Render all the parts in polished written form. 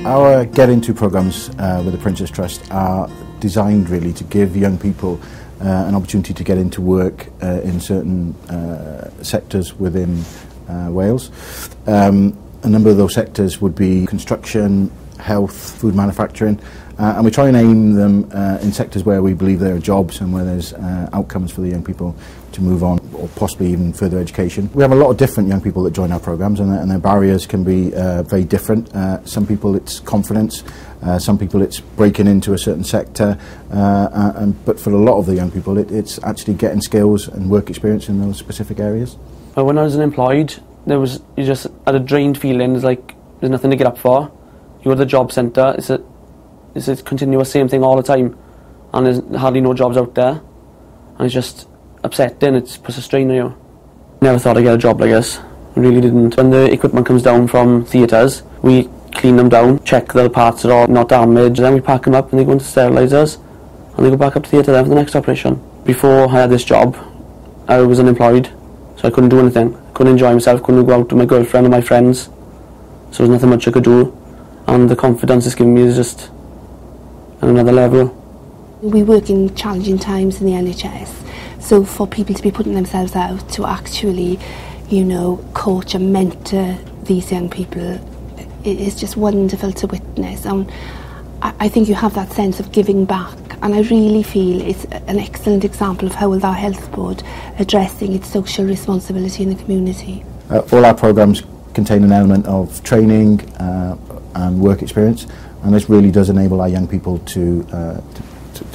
Our Get Into programmes with the Princess Trust are designed really to give young people an opportunity to get into work in certain sectors within Wales. A number of those sectors would be construction, health, food manufacturing, and we try and aim them in sectors where we believe there are jobs and where there's outcomes for the young people to move on, or possibly even further education. We have a lot of different young people that join our programmes, and their barriers can be very different. Some people it's confidence, some people it's breaking into a certain sector, but for a lot of the young people it's actually getting skills and work experience in those specific areas. Well, when I was unemployed, you just had a drained feeling. It's like there's nothing to get up for. You go to the job centre, it's a continuous same thing all the time, and there's hardly no jobs out there, and it's just upsetting. It puts a strain on you. Never thought I'd get a job like this. I really didn't. When the equipment comes down from theatres, we clean them down, check that the parts are all not damaged, and then we pack them up and they go into sterilisers, and they go back up to theatre then for the next operation. Before I had this job, I was unemployed, so I couldn't do anything. I couldn't enjoy myself, couldn't go out with my girlfriend or my friends, so there's nothing much I could do, and the confidence it's given me is just at another level. We work in challenging times in the NHS, so for people to be putting themselves out to actually, coach and mentor these young people, it is just wonderful to witness. And I think you have that sense of giving back, and I really feel it's an excellent example of how our health board addressing its social responsibility in the community. All our programmes contain an element of training and work experience, and this really does enable our young people to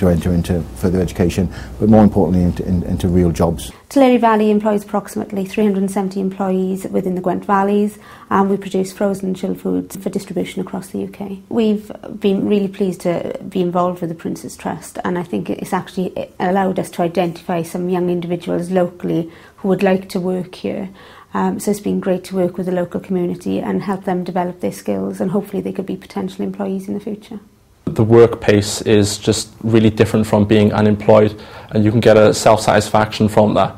enter into further education, but more importantly into real jobs. Llanelli Valley employs approximately 370 employees within the Gwent Valleys, and we produce frozen and chilled foods for distribution across the UK. We've been really pleased to be involved with the Princess Trust, and I think it's actually allowed us to identify some young individuals locally who would like to work here. So it's been great to work with the local community and help them develop their skills, and hopefully they could be potential employees in the future. The work pace is just really different from being unemployed, and you can get a self-satisfaction from that.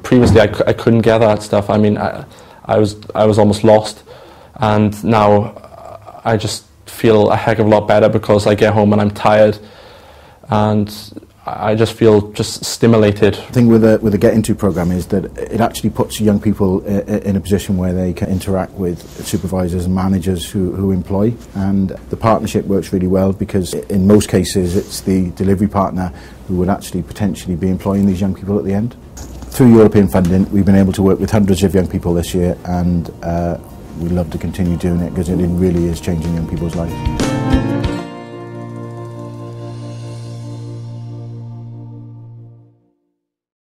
Previously I couldn't get that stuff. I mean, I was almost lost, and now I just feel a heck of a lot better because I get home and I'm tired, and I just feel just stimulated. The thing with the Get Into programme is that it actually puts young people in a position where they can interact with supervisors and managers who employ, and the partnership works really well because in most cases it's the delivery partner who would actually potentially be employing these young people at the end. Through European funding we've been able to work with hundreds of young people this year, and we'd love to continue doing it because it really is changing young people's lives.